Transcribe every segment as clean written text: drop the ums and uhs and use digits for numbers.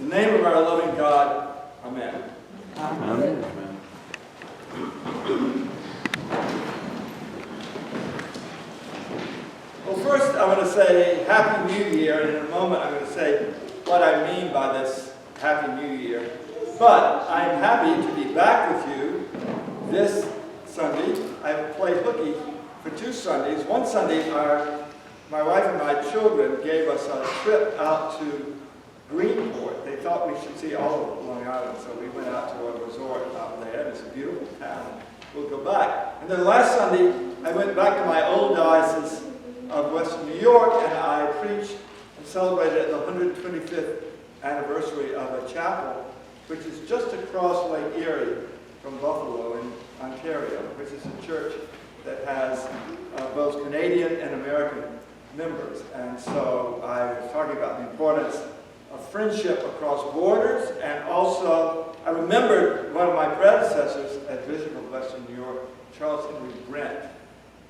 In the name of our loving God, amen. Amen. Well, first I want to say Happy New Year, and in a moment I'm going to say what I mean by this Happy New Year. But I'm happy to be back with you this Sunday. I've played hooky for 2 Sundays. One Sunday, my wife and my children gave us a trip out to Greenport. They thought we should see all of Long Island, so we went out to a resort out there. It's a beautiful town. We'll go back. And then last Sunday, I went back to my old diocese of Western New York, and I preached and celebrated the 125th anniversary of a chapel, which is just across Lake Erie from Buffalo in Ontario, which is a church that has both Canadian and American members. And so I was talking about the importance of friendship across borders, and also I remembered one of my predecessors as Bishop of Western New York, Charles Henry Brent,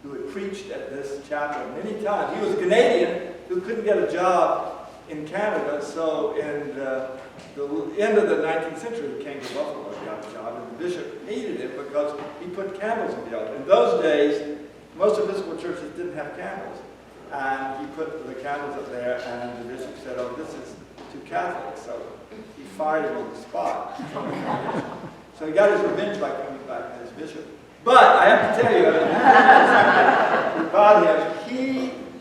who had preached at this chapel many times. He was a Canadian who couldn't get a job in Canada, so in the end of the 19th century he came to Buffalo and got a job, and the bishop hated him because he put candles in the altar. In those days, most Episcopal churches didn't have candles, and he put the candles up there, and the bishop said, "Oh, this is too Catholic," so he fired him on the spot. So he got his revenge by coming back as bishop. But I have to tell you about him,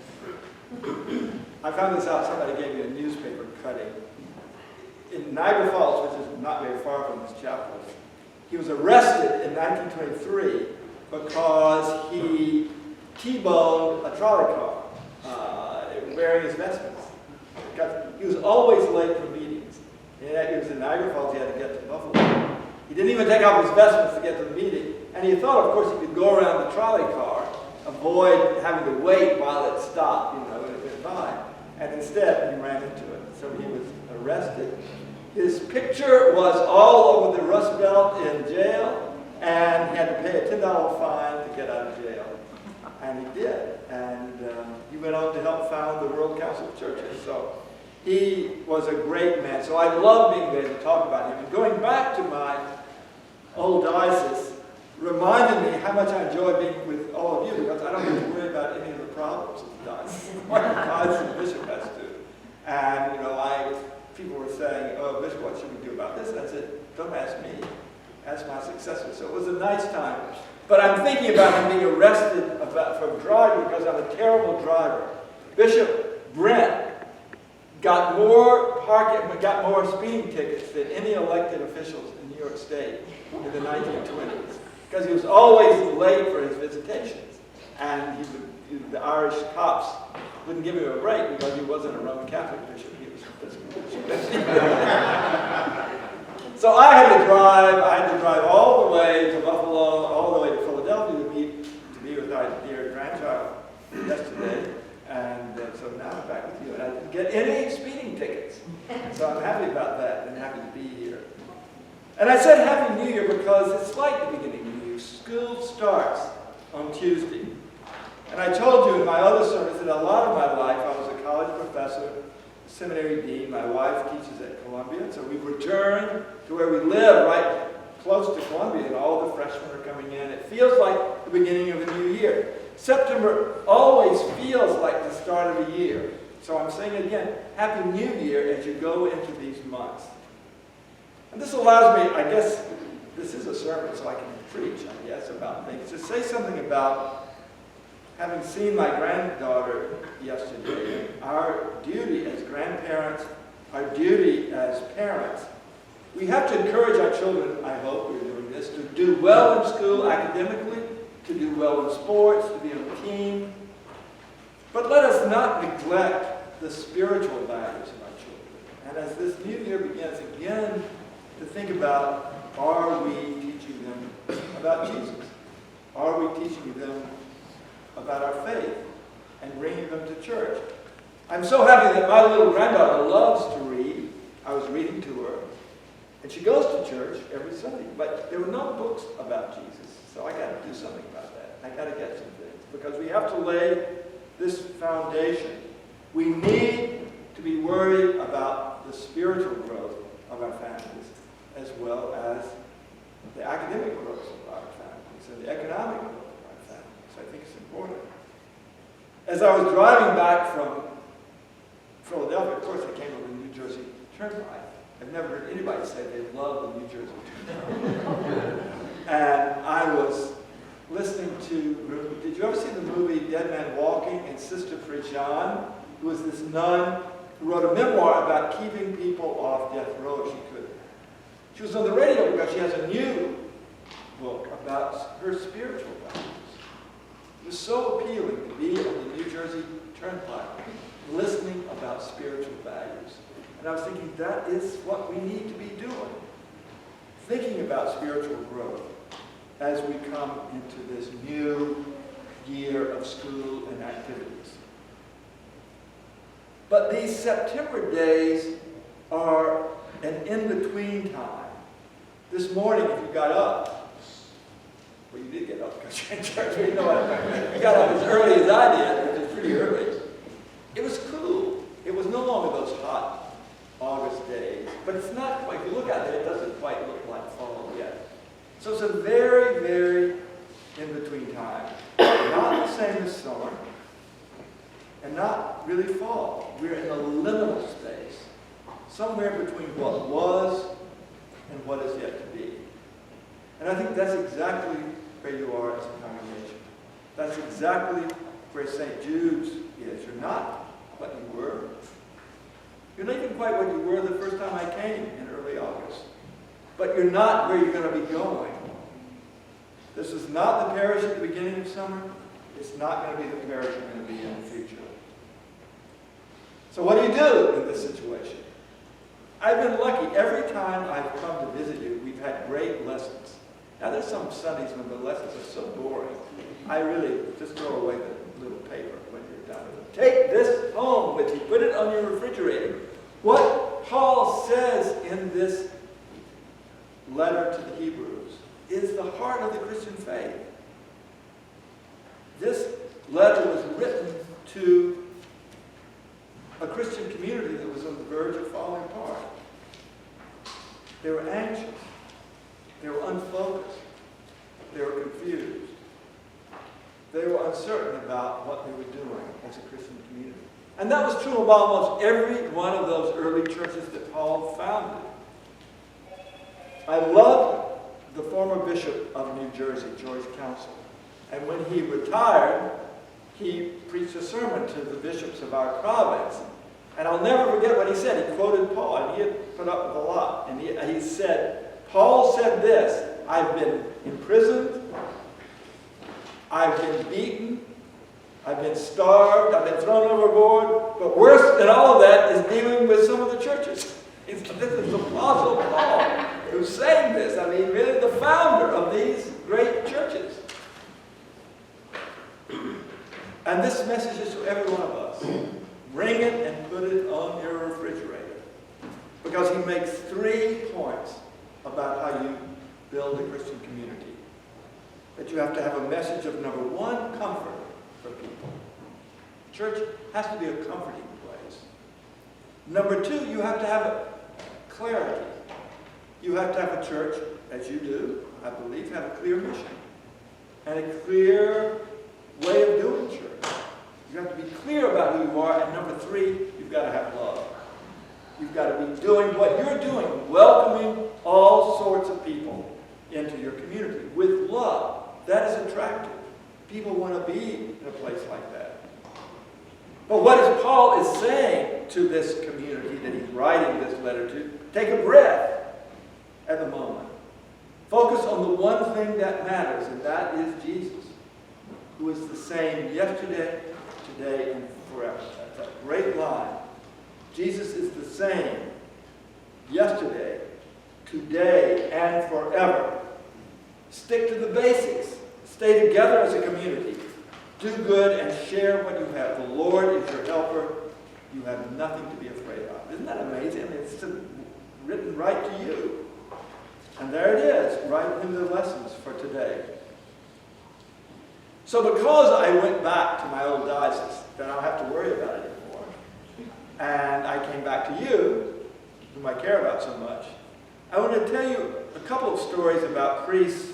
I found this out, somebody gave me a newspaper cutting. In Niagara Falls, which is not very far from this chapel, he was arrested in 1923 because he T-boned a trolley car wearing his vestments. Because he was always late for meetings. And he was in Niagara Falls, he had to get to Buffalo. He didn't even take off his vestments to get to the meeting. And he thought, of course, he could go around the trolley car, avoid having to wait while it stopped, when it went by. And instead, he ran into it. So he was arrested. His picture was all over the Rust Belt in jail, and he had to pay a $10 fine to get out of jail. And he did. And he went on to help found the World Council of Churches. So he was a great man. So I love being there to talk about him. And going back to my old diocese reminded me how much I enjoy being with all of you, because I don't have to worry about any of the problems of the diocese. What the diocese bishop has to do. And, people were saying, "Oh, Bishop, what should we do about this?" And I said, "Don't ask me. Ask my successor." So it was a nice time. But I'm thinking about him being arrested for driving because I'm a terrible driver. Bishop Brent got more speeding tickets than any elected officials in New York State in the 1920s, because he was always late for his visitations, and the Irish cops wouldn't give him a break because he wasn't a Roman Catholic bishop. He was an Episcopal bishop. So I had to drive all the way to Buffalo, all the way to Philadelphia to be with our dear grandchild yesterday. And so now I'm back with you. And I didn't get any speeding tickets. So I'm happy about that and happy to be here. And I said Happy New Year because it's like the beginning of the New Year. School starts on Tuesday. And I told you in my other service that a lot of my life I was a college professor, seminary dean. My wife teaches at Columbia. So we return to where we live, right close to Columbia, and all the freshmen are coming in. It feels like the beginning of a new year. September always feels like the start of a year. So I'm saying again, Happy New Year as you go into these months. And this allows me, I guess, this is a sermon, so I can preach, I guess, about things. To say something about having seen my granddaughter yesterday, our duty as grandparents, our duty as parents. We have to encourage our children, I hope we're doing this, to do well in school academically, to do well in sports, to be on a team. But let us not neglect the spiritual values of our children. And as this new year begins again, to think about, are we teaching them about Jesus? Are we teaching them about our faith and bringing them to church? I'm so happy that my little granddaughter loves to read. I was reading to her. And she goes to church every Sunday. But there were no books about Jesus. So I got to do something about that. I got to get some things. Because we have to lay this foundation. We need to be worried about the spiritual growth of our families as well as the academic growth of our families and the economic growth of our families. I think it's important. As I was driving back from Philadelphia, of course I came over the New Jersey Turnpike. I've never heard anybody say they love the New Jersey Turnpike. And I was listening to, did you ever see the movie Dead Man Walking? And Sister Prejean, who was this nun who wrote a memoir about keeping people off death row if she could. She was on the radio because she has a new book about her spiritual values. It was so appealing to be on the New Jersey Turnpike, listening about spiritual values. And I was thinking, that is what we need to be doing. Thinking about spiritual growth as we come into this new year of school and activities. But these September days are an in-between time. This morning, if you got up, well, you did get up because you're in church, but you know what? You got up as early as I did, which is pretty early. It was cool. It was no longer those hot August days. But it's not quite, if you look at it, it doesn't quite look like fall yet. So it's a very, very in-between time. Not the same as summer, and not really fall. We're in a liminal space, somewhere between what was and what is yet to be. And I think that's exactly where you are as a congregation. That's exactly where St. Jude's is. You're not what you were. You're not even quite what you were the first time I came in early August. But you're not where you're going to be going. This is not the parish at the beginning of summer. It's not going to be the parish you're going to be in the future. So what do you do in this situation? I've been lucky. Every time I've come to visit you, we've had great lessons. Now there's some Sundays when the lessons are so boring. I really just throw away the little paper when you're done. Take this home with you. Put it on your refrigerator. What Paul says in this letter to the Hebrews is the heart of the Christian faith. This letter was written to a Christian community that was on the verge of falling apart. They were anxious. They were unfocused. They were confused. They were uncertain about what they were doing as a Christian community. And that was true of almost every one of those early churches that Paul founded. I love the former bishop of New Jersey, George Council. And when he retired, he preached a sermon to the bishops of our province. And I'll never forget what he said. He quoted Paul, and he had put up with a lot. And he said, Paul said this, I've been imprisoned, I've been beaten, I've been starved, I've been thrown overboard, but worse than all of that is dealing with some of the churches. This is the Apostle Paul who's saying this. I mean, really the founder of these great churches. And this message is to every one of us. Bring it and put it on your refrigerator. Because he makes 3 points about how you build a Christian community. That you have to have a message of, number 1, comfort for people. Church has to be a comforting place. Number 2, you have to have clarity. You have to have a church, as you do, I believe, have a clear mission. And a clear way of doing church. You have to be clear about who you are. And number 3, you've got to have love. You've got to be doing what you're doing, welcoming all sorts of people into your community with love. That is attractive. People want to be in a place like that. But what is Paul is saying to this community that he's writing this letter to? Take a breath at the moment. Focus on the one thing that matters, and that is Jesus, who is the same yesterday, today, and forever. That's a great line. Jesus is the same yesterday, today, and forever. Stick to the basics. Stay together as a community. Do good and share what you have. The Lord is your helper. You have nothing to be afraid of. Isn't that amazing? I mean, it's written right to you. And there it is, right in the lessons for today. So because I went back to my old diocese, then I don't have to worry about it anymore. and I came back to you, whom I care about so much, I want to tell you a couple of stories about priests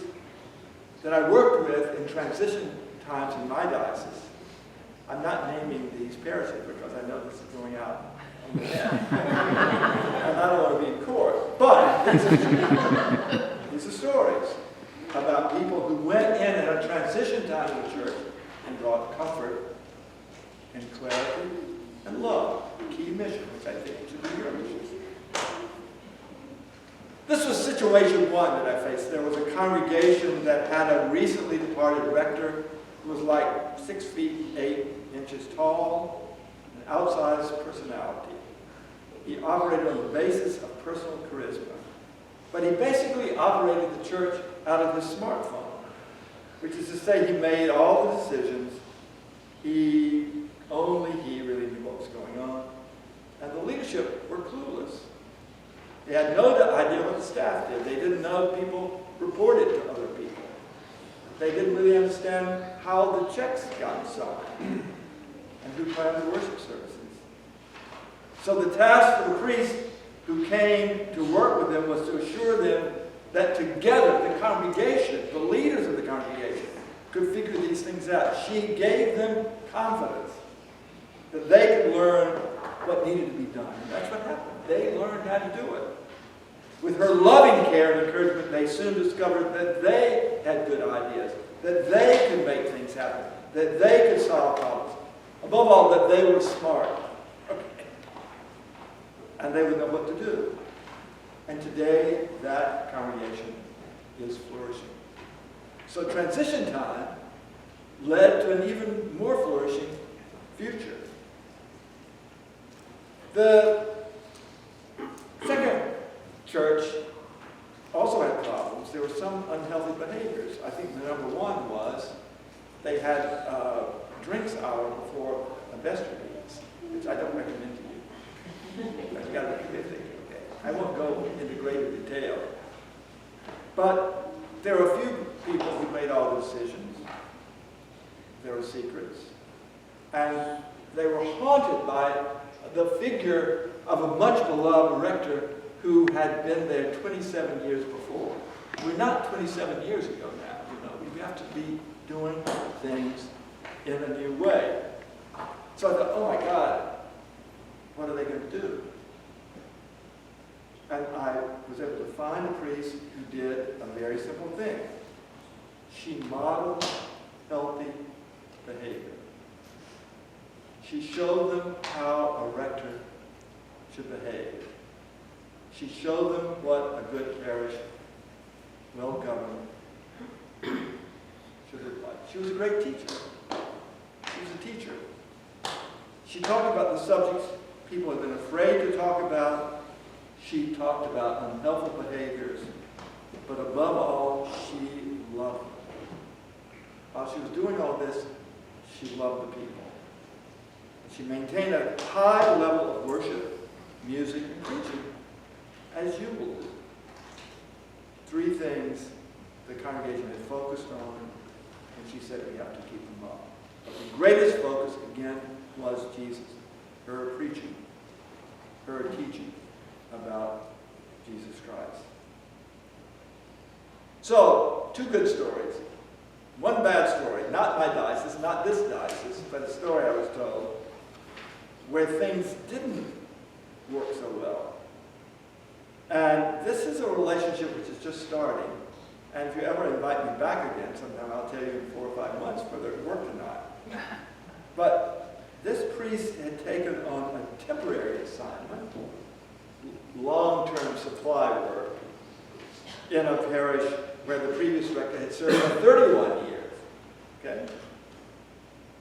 that I worked with in transition times in my diocese. I'm not naming these parishes because I know this is going out on the net. And I don't want to be in court. But these are stories about people who went in at a transition time in the church and brought comfort and clarity and love, the key mission, which I think should be your mission. This was situation one that I faced. There was a congregation that had a recently departed rector who was like 6 feet 8 inches tall, an outsized personality. He operated on the basis of personal charisma. But he basically operated the church out of his smartphone, which is to say he made all the decisions. Only he really knew what was going on. And the leadership were clueless. They had no idea what the staff did. They didn't know people reported to other people. They didn't really understand how the checks got signed and who planned the worship services. So the task for the priest who came to work with them was to assure them that together the congregation, the leaders of the congregation, could figure these things out. She gave them confidence that they could learn what needed to be done. And that's what happened. They learned how to do it. With her loving care and encouragement, they soon discovered that they had good ideas, that they could make things happen, that they could solve problems. Above all, that they were smart. Okay. And they would know what to do. And today, that congregation is flourishing. So transition time led to an even more flourishing future. The second church also had problems. There were some unhealthy behaviors. I think the number one was they had drinks hour before a vestry meetings, which I don't recommend to you. But you got to be thinking, okay. I won't go into greater detail. But there were a few people who made all the decisions. There were secrets. And they were haunted by the figure of a much beloved rector who had been there 27 years before. We're not 27 years ago now, you know. We have to be doing things in a new way. So I thought, oh my God, what are they going to do? And I was able to find a priest who did a very simple thing. She modeled healthy behavior. She showed them how a rector should behave. She showed them what a good parish, well-governed, should look like. She was a great teacher. She was a teacher. She talked about the subjects people had been afraid to talk about. She talked about unhealthy behaviors. But above all, she loved them. While she was doing all this, she loved the people. She maintained a high level of worship, music, and preaching, as you will do. 3 things the congregation had focused on, and she said we have to keep them up. But the greatest focus, again, was Jesus, her preaching, her teaching about Jesus Christ. So, 2 good stories. 1 bad story, not my diocese, not this diocese, but a story I was told where things didn't work so well. And this is a relationship which is just starting. And if you ever invite me back again sometime, I'll tell you in 4 or 5 months whether it worked or not. But this priest had taken on a temporary assignment, long-term supply work, in a parish where the previous rector had served for 31 years. Okay?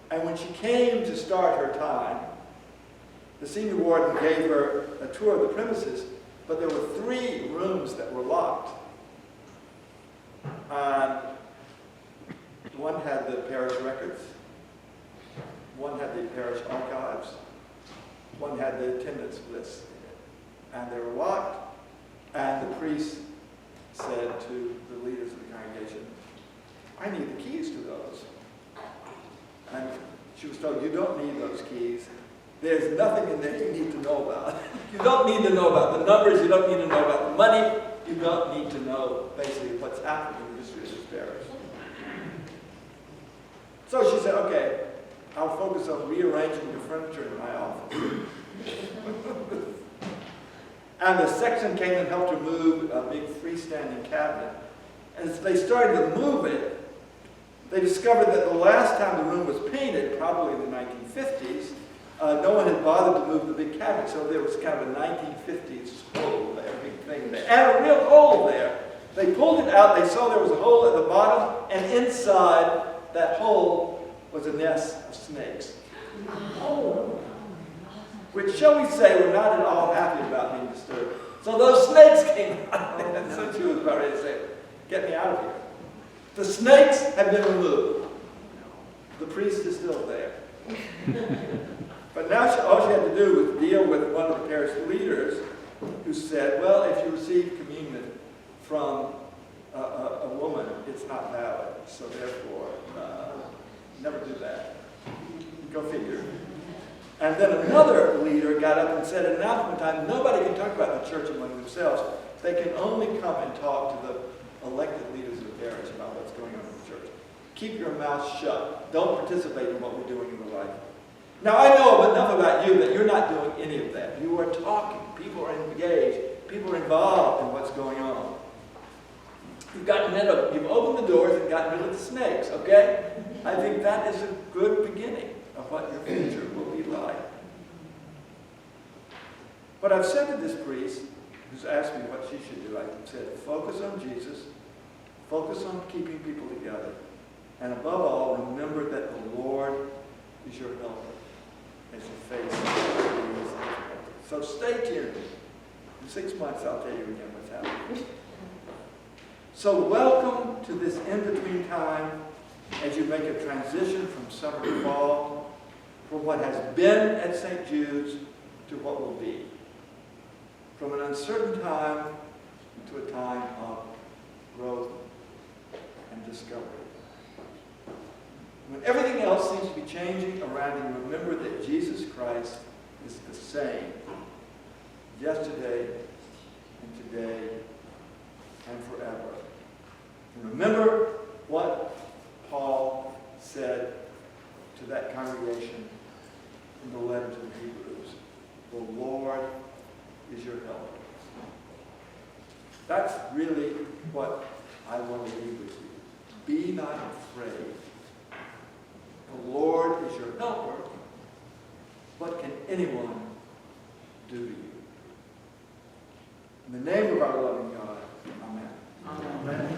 And when she came to start her time, the senior warden gave her a tour of the premises, but there were 3 rooms that were locked. One had the parish records, one had the parish archives, one had the attendance list, and they were locked. And the priest said to the leaders of the congregation, I need the keys to those. And she was told, you don't need those keys. There's nothing in there you need to know about. You don't need to know about the numbers. You don't need to know about the money. You don't need to know basically what's happening in the history of this parish. So she said, okay, I'll focus on rearranging the furniture in my office. And the section came and helped her move a big freestanding cabinet. And as they started to move it, they discovered that the last time the room was painted, probably in the 1950s, no one had bothered to move the big cabinet, so there was kind of a 1950s hole there, big thing there, and a real hole there. They pulled it out, they saw there was a hole at the bottom, and inside that hole was a nest of snakes. Which, shall we say, were not at all happy about being disturbed. So those snakes came out, and so she was about ready to say, get me out of here. The snakes have been removed. The priest is still there. But now all she had to do was deal with one of the parish leaders who said, well, if you receive communion from a woman, it's not valid. So therefore, never do that. Go figure. And then another leader got up and said, at announcement time, nobody can talk about the church among themselves. They can only come and talk to the elected leaders of the parish about what's going on in the church. Keep your mouth shut. Don't participate in what we're doing in the life. Now, I know enough about you that you're not doing any of that. You are talking. People are engaged. People are involved in what's going on. You've opened the doors and gotten rid of the snakes, okay? I think that is a good beginning of what your future will be like. But I've said to this priest, who's asked me what she should do, I said, focus on Jesus, focus on keeping people together, and above all, remember that the Lord is your helper as you face these. So stay tuned. In 6 months, I'll tell you again what's happening. So welcome to this in-between time as you make a transition from summer to fall, from what has been at St. Jude's to what will be. From an uncertain time to a time of growth and discovery. When everything else seems to be changing around you, remember that Jesus Christ is the same yesterday and today and forever. And remember what Paul said to that congregation in the letter to the Hebrews. The Lord is your helper. That's really what I want to leave with you. Be not afraid. The Lord is your helper. What can anyone do to you? In the name of our loving God, amen. Amen.